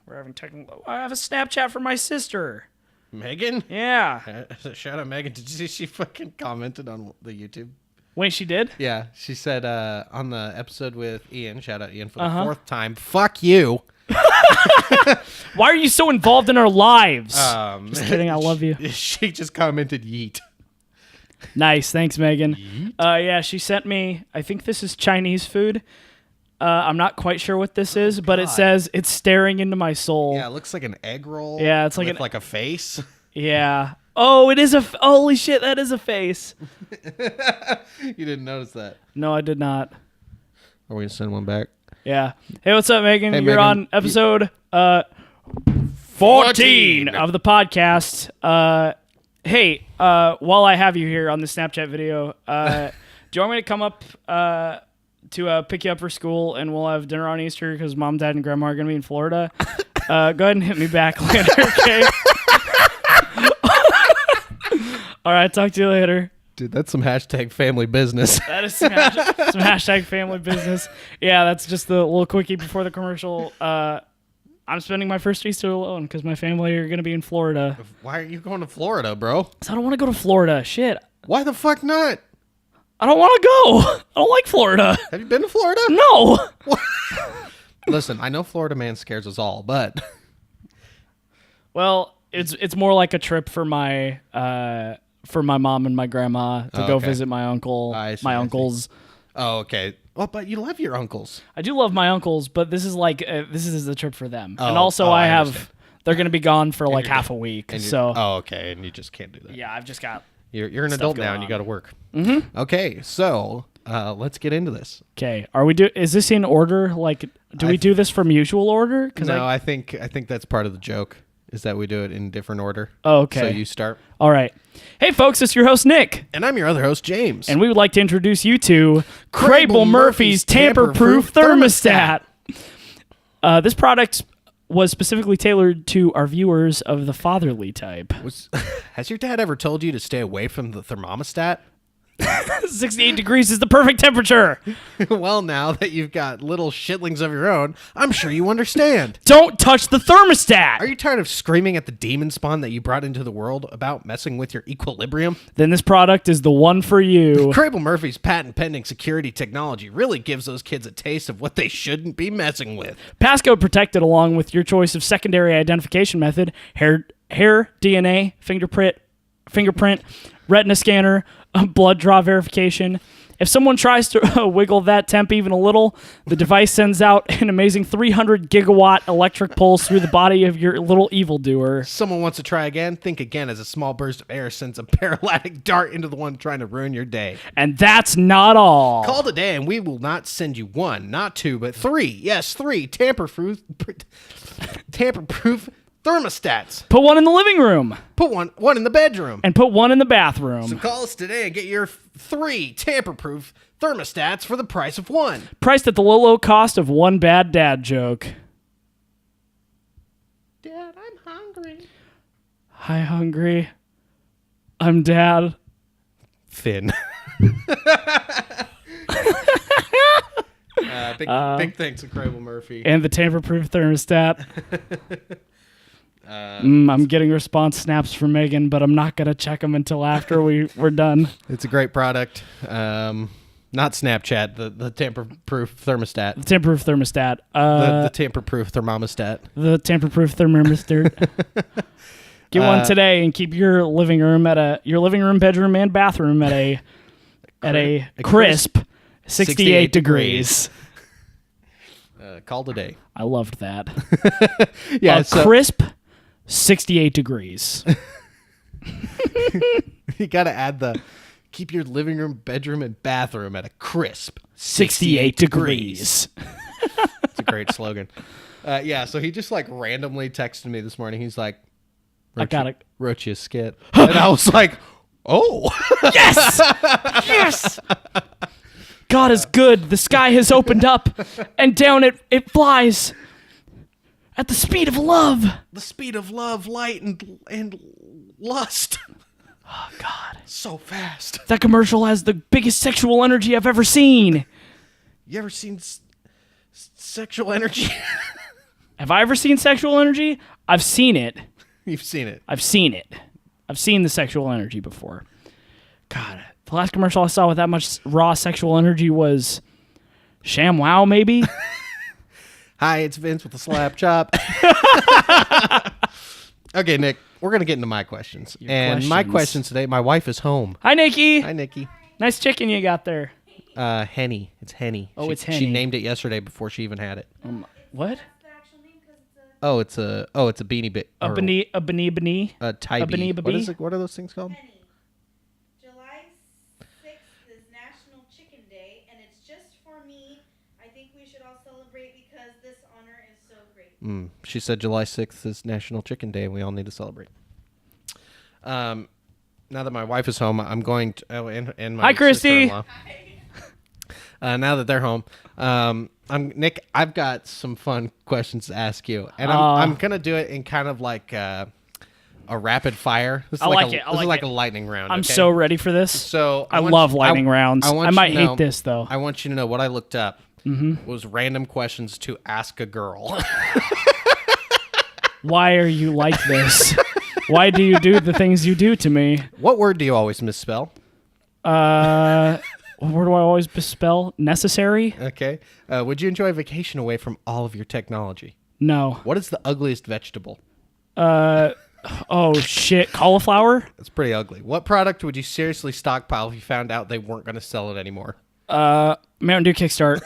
We're having technical... I have a Snapchat from my sister. Megan? Yeah. Shout out Megan. Did you see she fucking commented on the YouTube? Wait, she did? Yeah. She said on the episode with Ian, shout out Ian for the 4th time, fuck you. Why are you so involved in our lives? Just kidding, I love you. She just commented yeet. Nice, thanks, Megan. Yeet? Yeah, she sent me, I think this is Chinese food. I'm not quite sure what this is, but it says it's staring into my soul. Yeah, it looks like an egg roll. Yeah, it's like like a face. Yeah. Oh, it is holy shit, that is a face. You didn't notice that. No, I did not. Are we gonna send one back? Yeah. Hey, what's up, Megan? Hey, You're Megan. on episode 14 of the podcast. Hey, while I have you here on the Snapchat video, do you want me to come up to pick you up for school, and we'll have dinner on Easter because Mom, Dad, and Grandma are going to be in Florida? Go ahead and hit me back later, okay? All right, talk to you later. Dude, that's some hashtag family business. That is some hashtag family business. Yeah, that's just the little quickie before the commercial. I'm spending my first Easter alone because my family are going to be in Florida. Why are you going to Florida, bro? So I don't want to go to Florida. Shit. Why the fuck not? I don't want to go. I don't like Florida. Have you been to Florida? No. Listen, I know Florida man scares us all, but Well, it's more like a trip for my mom and my grandma to go okay. visit my uncle, I see, my I see. uncles. oh, okay. Well, but you love your uncles. I do love my uncles, but this is like this is the trip for them. Oh, and also I have understand. they're going to be gone for like you're half a week. And So oh, okay, and you just can't do that. yeah, I've just got You're an stuff adult going now, and you on. got to work. Mm-hmm. Okay, so let's get into this. Okay, is this in order? Like, do we do this from usual order? No, I think that's part of the joke is that we do it in different order. Oh, okay. So you start, All right. Hey, folks, it's your host Nick, and I'm your other host James. and we would like to introduce you to Kraeble Kraeble Murphys Murphys Tamper-Proof Tamper-Proof Thermostat. This product was specifically tailored to our viewers of the fatherly type. Has your dad ever told you to stay away from the thermostat? 68 degrees is the perfect temperature. Well, now that you've got little shitlings of your own, I'm sure you understand. Don't touch the thermostat. Are you tired of screaming at the demon spawn that you brought into the world about messing with your equilibrium? Then this product is the one for you. Kraeble Murphys' patent-pending security technology really gives those kids a taste of what they shouldn't be messing with. Passcode protected along with your choice of secondary identification method, hair DNA, fingerprint, retina scanner, blood draw verification. If someone tries to wiggle that temp even a little, the device sends out an amazing 300 gigawatt electric pulse through the body of your little evildoer. Someone wants to try again? Think again as a small burst of air sends a paralytic dart into the one trying to ruin your day. And that's not all. Call today and we will not send you one, not two, but three. Yes, three tamper-proof thermostats. Put one in the living room. Put one in the bedroom. And put one in the bathroom. So call us today and get your three tamper-proof thermostats for the price of one. Priced at the low cost of one bad dad joke. Dad, I'm hungry. Hi, hungry. I'm dad. Finn. Big thanks to Kraeble Murphy. And the tamper-proof thermostat. I'm getting response snaps from Megan, but I'm not going to check them until after we're done. It's a great product. Not Snapchat, the tamper-proof thermostat. The tamper-proof thermostat. The tamper-proof thermostat. The tamper-proof thermostat. Get one today and keep your living room, bedroom, and bathroom at a crisp 68 degrees. Call today. I loved that. Yeah, crisp 68 degrees. You got to add the keep your living room, bedroom, and bathroom at a crisp 68 degrees. It's a great slogan. Yeah, so he just like randomly texted me this morning. He's like, I got it. wrote you a skit. And I was like, oh. Yes! Yes! God is good. The sky has opened up, and down it flies at the speed of love. The speed of love, light, and lust. Oh, God. So fast. That commercial has the biggest sexual energy I've ever seen. You ever seen sexual energy? Have I ever seen sexual energy? I've seen it. You've seen it. I've seen it. I've seen the sexual energy before. God, the last commercial I saw with that much raw sexual energy was ShamWow, maybe? Hi, it's Vince with the slap chop. Okay, Nick, we're going to get into my questions. My questions today, my wife is home. Hi, Nikki. Hi, Nikki. Nice chicken you got there. Henny. It's Henny. Oh, it's Henny. She named it yesterday before she even had it. What? Oh, it's a beanie bit. A beanie. A tie bee. What is it? What are those things called? July 6th is National Chicken Day, and it's just for me. I think we should all celebrate because this honor is so great. She said July 6th is National Chicken Day, and we all need to celebrate. Now that my wife is home, I'm going to... and my Hi, Christy. sister-in-law. Now that they're home, Nick, I've got some fun questions to ask you, and I'm gonna do it in kind of like a rapid fire. This is I like like a, it. I this like is like it. a lightning round. I'm okay? so ready for this. So I want love you- lightning rounds. want I you might to know- hate this though. I want you to know what I looked up was random questions to ask a girl. Why are you like this? Why do you do the things you do to me? What word do you always misspell? Where do I always misspell? Necessary? Okay. Would you enjoy a vacation away from all of your technology? No. What is the ugliest vegetable? Oh shit, cauliflower? That's pretty ugly. What product would you seriously stockpile if you found out they weren't going to sell it anymore? Mountain Dew Kickstart.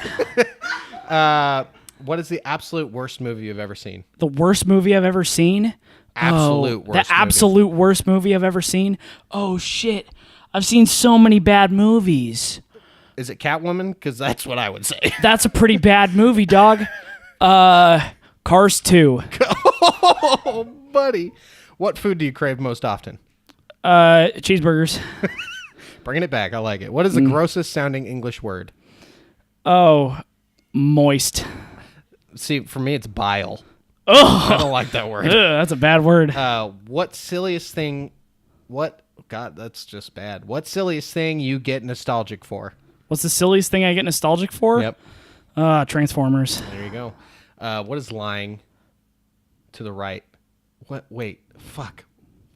What is the absolute worst movie you've ever seen? The worst movie I've ever seen? Absolute worst The movie. absolute worst movie I've ever seen? Oh shit. I've seen so many bad movies. Is it Catwoman? Because that's what I would say. That's a pretty bad movie, dog. Cars 2. Oh, buddy. What food do you crave most often? Cheeseburgers. Bringing it back. I like it. What is the grossest sounding English word? Oh, moist. See, for me, it's bile. Ugh. I don't like that word. Ugh, that's a bad word. What silliest thing... What... God, that's just bad. What silliest thing you get nostalgic for? What's the silliest thing I get nostalgic for? Yep. Transformers. There you go. What is lying to the right? What? Wait. Fuck.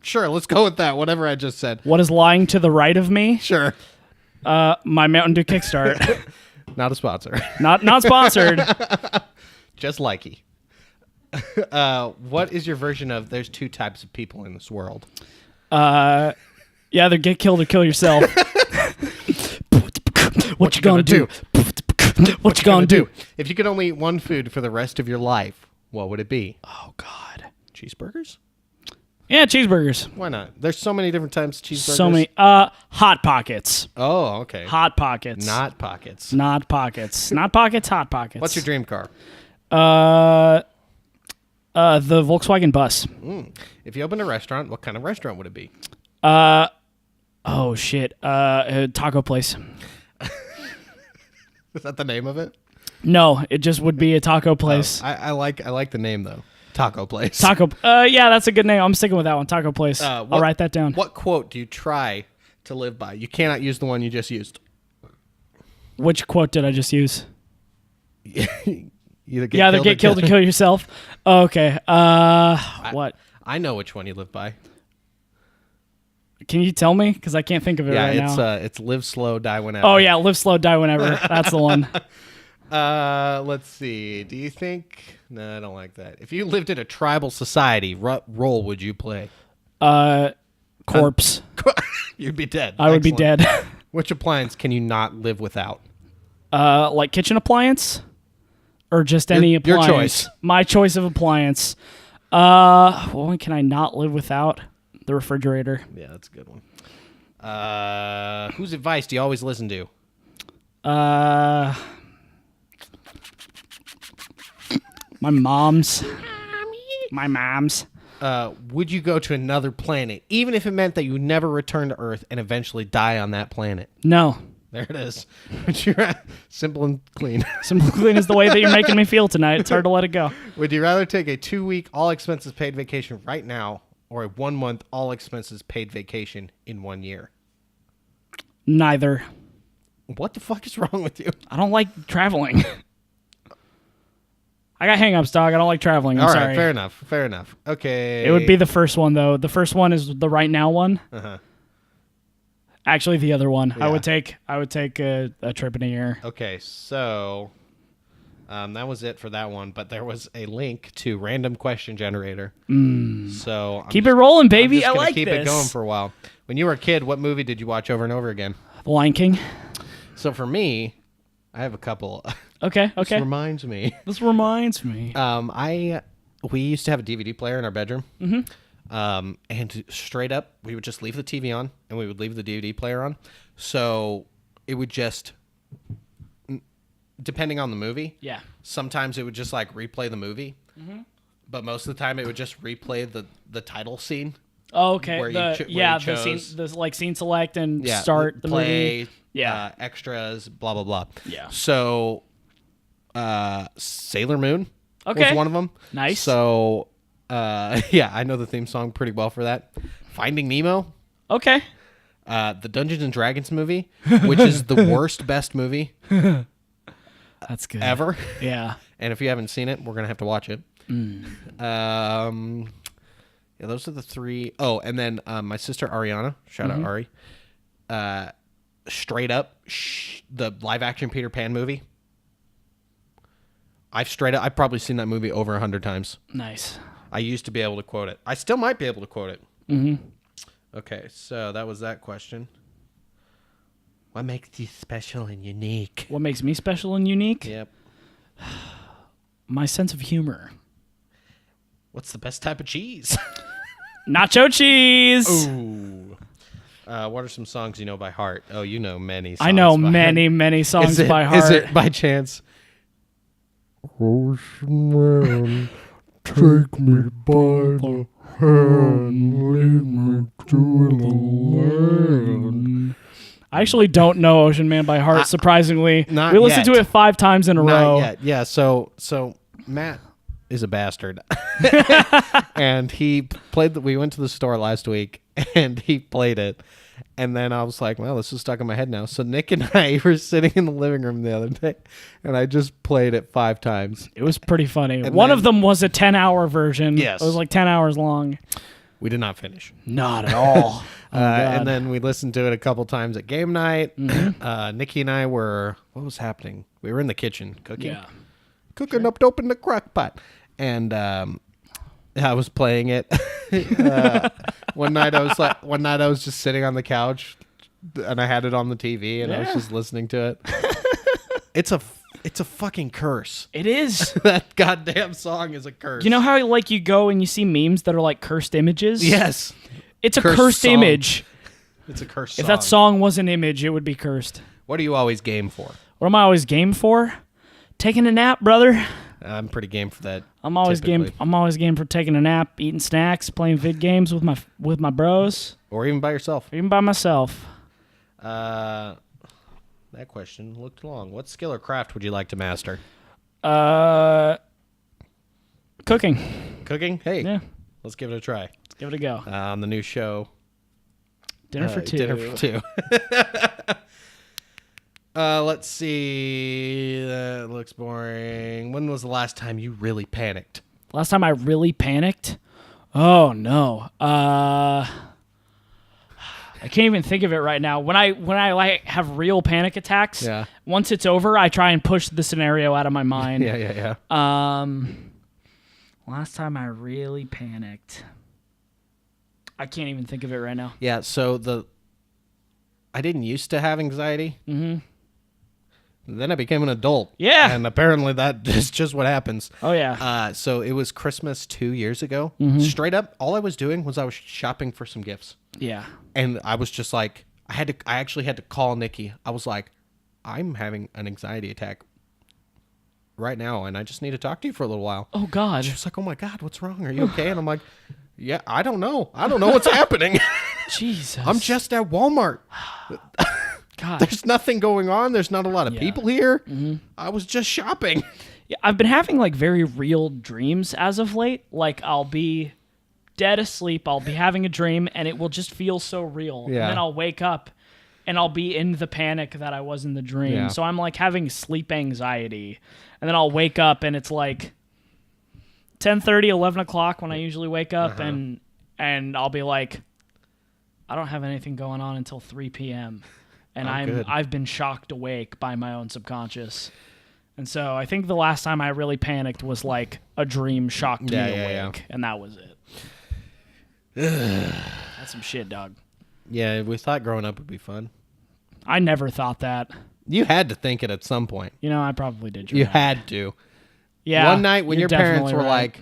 Sure, let's go with that. Whatever I just said. What is lying to the right of me? Sure. My Mountain Dew Kickstart. Not a sponsor. Not sponsored. Just likey. What is your version of there's two types of people in this world? You either get killed or kill yourself. What you gonna do? What you gonna do? If you could only eat one food for the rest of your life, what would it be? Oh God. Cheeseburgers? Yeah, cheeseburgers. Why not? There's so many different types of cheeseburgers. So many. Hot Pockets. Oh, okay. Hot Pockets. Not pockets. Not Pockets. Not Pockets. Hot Pockets. What's your dream car? The Volkswagen Bus. If you opened a restaurant, what kind of restaurant would it be? Oh shit. A taco place. Is that the name of it? No, it just would be a taco place. I like the name though. Taco place. Taco. Yeah, that's a good name. I'm sticking with that one. Taco place. I'll write that down. What quote do you try to live by? You cannot use the one you just used. Which quote did I just use? Either get killed or kill yourself. Oh, okay. What? I know which one you live by. Can you tell me? Because I can't think of it right now. It's live slow, die whenever. Oh yeah, live slow, die whenever. That's the one. Let's see. Do you think? No, I don't like that. If you lived in a tribal society, what role would you play? Corpse. You'd be dead. I would be Excellent. dead. Which appliance can you not live without? Like kitchen appliance, or just any Your appliance. choice. My choice of appliance. What one can I not live without? The refrigerator. Yeah, that's a good one. Whose advice do you always listen to? My mom's. My mom's. Would you go to another planet, even if it meant that you would never return to Earth and eventually die on that planet? No. There it is. Would you simple and clean. Simple clean is the way that you're making me feel tonight. It's hard to let it go. Would you rather take a 2-week all expenses paid vacation right now, or a 1-month all expenses paid vacation in 1 year? Neither. What the fuck is wrong with you? I don't like traveling. I got hang-ups, dog. I don't like traveling. I'm All sorry. right, fair enough. Fair enough. Okay. It would be the first one, though. The first one is the right now one. Uh-huh. Actually, the other one. Yeah. I would take a trip in a year. Okay, so that was it for that one. But there was a link to random question generator. So Keep it rolling, I'm baby. just I gonna like keep this. it going for a while. When you were a kid, what movie did you watch over and over again? The Lion King. So for me, I have a couple. Okay. This reminds me. This reminds me. We used to have a DVD player in our bedroom. And straight up, we would just leave the TV on and we would leave the DVD player on. So it would just, depending on the movie. Yeah. Sometimes it would just like replay the movie. But most of the time it would just replay the title scene. Oh, okay. Where The scene select and start the play, movie. Yeah. Extras, blah, blah, blah. Yeah. So, Sailor Moon was Okay. one of them. Nice. So, Yeah, I know the theme song pretty well for that. Finding Nemo. Okay. The Dungeons and Dragons movie, which is the worst best movie That's good. ever. Yeah. And if you haven't seen it, we're gonna have to watch it. Yeah, those are the three. Oh, and then my sister Ariana, shout out Ari. Straight up, the live action Peter Pan movie. I've probably seen that movie over 100 times. Nice. I used to be able to quote it. I still might be able to quote it. Mm-hmm. Okay, so that was that question. What makes you special and unique? What makes me special and unique? Yep. My sense of humor. What's the best type of cheese? Nacho cheese. Ooh. What are some songs you know by heart? Oh, you know many songs. I know by many, heart. many songs by heart. Is it by chance? Ocean Man, take me by the hand, lead me to the land. I actually don't know Ocean Man by heart, surprisingly. Not We listened yet. to it 5 times in a row. Not yet. Yeah, so Matt is a bastard. And he played we went to the store last week and he played it. And then I was like, well, this is stuck in my head now. So Nick and I were sitting in the living room the other day and I just played it 5 times. It was pretty funny. And One then- of them was a 10-hour version. Yes. It was like 10 hours long. We did not finish. Not at all. And then we listened to it a couple times at game night. Nikki and I were, what was happening? We were in the kitchen cooking. Yeah. Cooking up dope in the crock pot. And I was playing it. One night I was just sitting on the couch and I had it on the TV and I was just listening to it. It's a fucking curse. It is. That goddamn song is a curse. You know how like you go and you see memes that are like cursed images? Yes. It's a Cursed cursed song. image. It's a curse If that song was an image, it would be cursed. What are you always game for? What am I always game for? Taking a nap, brother. I'm pretty game for that. I'm always typically. I'm always game for taking a nap, eating snacks, playing vid games with my bros, Or even by yourself. or even by myself. That question looked long. What skill or craft would you like to master? Cooking. Cooking? Hey, Yeah. let's give it a try. Let's give it a go. On the new show, Dinner for two. Dinner for Two. Let's see. That looks boring. When was the last time you really panicked? Last time I really panicked? Oh no. I can't even think of it right now. When I like have real panic attacks, Yeah. once it's over, I try and push the scenario out of my mind. Yeah. Last time I really panicked. I can't even think of it right now. Yeah, so I didn't used to have anxiety. Mm-hmm. Then I became an adult. Yeah. And apparently that is just what happens. Oh yeah. So it was Christmas 2 years ago. Mm-hmm. Straight up, all I was doing was I was shopping for some gifts. Yeah. And I was just like, I actually had to call Nikki. I was like, I'm having an anxiety attack right now, and I just need to talk to you for a little while. Oh God. She was like, oh my God, what's wrong? Are you okay? And I'm like, yeah, I don't know. I don't know what's happening. Jesus. I'm just at Walmart. God. There's nothing going on. There's not a lot of Yeah. people here. I was just shopping. Yeah, I've been having like very real dreams as of late. Like I'll be dead asleep, I'll be having a dream, and it will just feel so real. Yeah. And then I'll wake up and I'll be in the panic that I was in the dream. Yeah. So I'm like having sleep anxiety. And then I'll wake up and it's like 10:30, 11 o'clock when I usually wake up, and I'll be like, I don't have anything going on until 3 p.m. And good. I've been shocked awake by my own subconscious. And so I think the last time I really panicked was like a dream shocked me awake, and that was it. That's some shit, dog. Yeah, we thought growing up would be fun. I never thought that. You had to think it at some point. You know, I probably did. You had to. Yeah. One night when you're your parents definitely were right. like,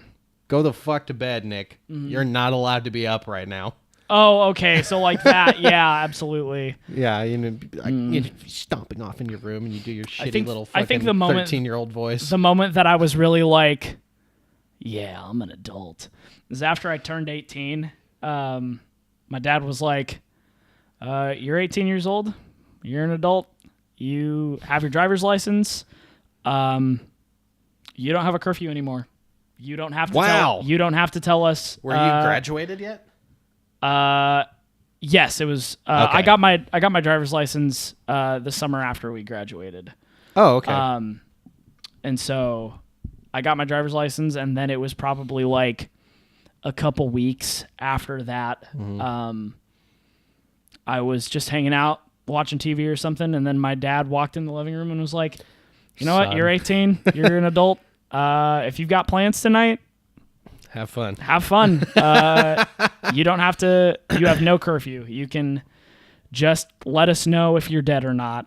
go the fuck to bed, Nick. You're not allowed to be up right now. Oh, okay. So like that. Yeah, absolutely. Yeah, you're stomping off in your room and you do your shitty think- little I fucking think the moment- 13-year-old voice. The moment that I was really like, yeah, I'm an adult, is after I turned 18. My dad was like, you're 18 years old. You're an adult. You have your driver's license. You don't have a curfew anymore. You don't have to. Wow. You don't have to tell us. Were you graduated yet? Yes, it was. Okay. I got my driver's license the summer after we graduated. Oh, okay. And so I got my driver's license, and then it was probably like a couple weeks after that. I was just hanging out, watching TV or something, and then my dad walked in the living room and was like, "You know what? You're 18. You're an adult. If you've got plans tonight, have fun. Have fun. You don't have to. You have no curfew. You can just let us know if you're dead or not."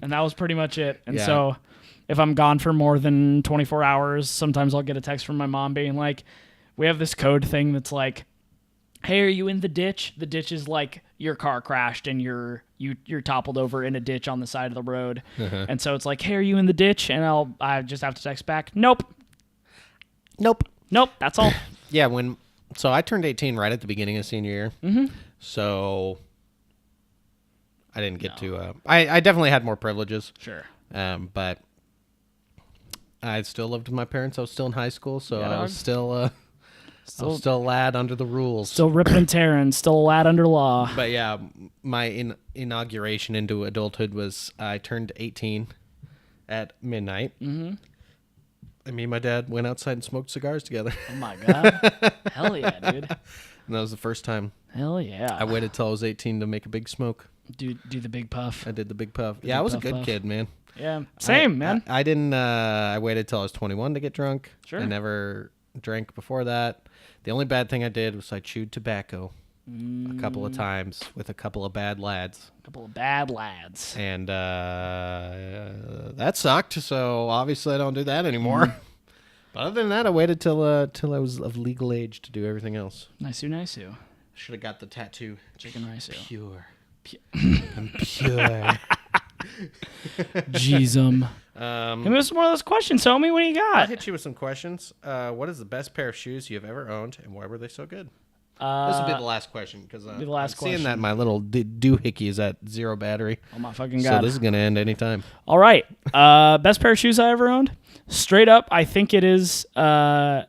And that was pretty much it. And so if I'm gone for more than 24 hours, sometimes I'll get a text from my mom being like, we have this code thing that's like, hey, are you in the ditch? The ditch is like your car crashed and you're toppled over in a ditch on the side of the road. And so it's like, hey, are you in the ditch? And I just have to text back, nope, that's all. Yeah, so I turned 18 right at the beginning of senior year. So I didn't get to I definitely had more privileges. Sure. But I still lived with my parents. I was still in high school, so I was still a lad under the rules. Still ripping and tearing, still a lad under law. But yeah, my inauguration into adulthood was I turned 18 at midnight. And me and my dad went outside and smoked cigars together. Oh my God. Hell yeah, dude. And that was the first time. Hell yeah. I waited till I was 18 to make a big smoke. Do the big puff. I did the big puff. Yeah, I was a good kid, man. Yeah, same, man. I didn't. I waited till I was 21 to get drunk. Sure. I never drank before that. The only bad thing I did was I chewed tobacco a couple of times with a couple of bad lads. And that sucked. So obviously I don't do that anymore. But other than that, I waited till I was of legal age to do everything else. Nice. Should have got the tattoo. Chicken rice. Pure. I'm pure. Jeez, Give me some more of those questions, homie. What do you got? I'll hit you with some questions. What is the best pair of shoes you have ever owned, and why were they so good? This will be the last question because I'm seeing that my little doohickey is at 0 battery. Oh my fucking God! So this is gonna end anytime. All right. Best pair of shoes I ever owned. Straight up, I think it is my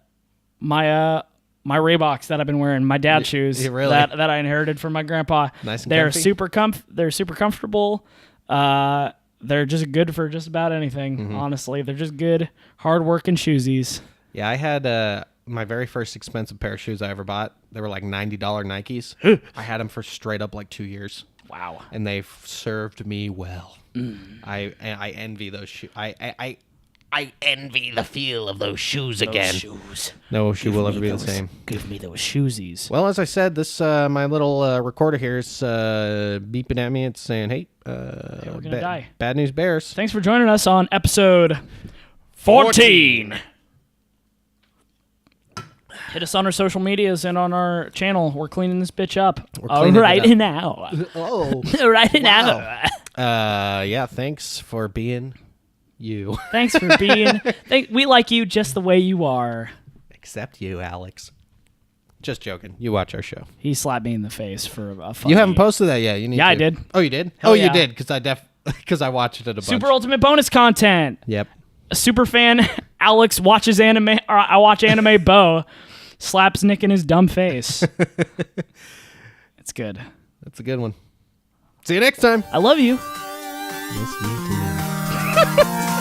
Reeboks that I've been wearing. My dad's shoes that I inherited from my grandpa. Nice and They're comfy? They're super comfortable. They're just good for just about anything. Honestly, they're just good, hard-working shoesies. Yeah, I had my very first expensive pair of shoes I ever bought. They were like $90 Nikes. I had them for straight up like 2 years. Wow. And they've served me well. I envy those shoes. I envy the feel of those shoes again. No shoe will ever be the same. Give me those shoesies. Well, as I said, this my little recorder here is beeping at me. It's saying, "Hey, we're gonna die." Bad news bears. Thanks for joining us on episode 14. Hit us on our social medias and on our channel. We're cleaning this bitch up right now. Oh, right now. Yeah. Thanks for being you. Thanks for being. We like you just the way you are. Except you, Alex. Just joking. You watch our show. He slapped me in the face for a funny. You haven't posted that yet. You need. Yeah, to. I did. Oh, you did. Hell you yeah. did because I watched it at a bunch. Super ultimate bonus content. Yep. A super fan Alex watches anime. Or I watch anime. Bo slaps Nick in his dumb face. It's good. That's a good one. See you next time. I love you. Yes, you do.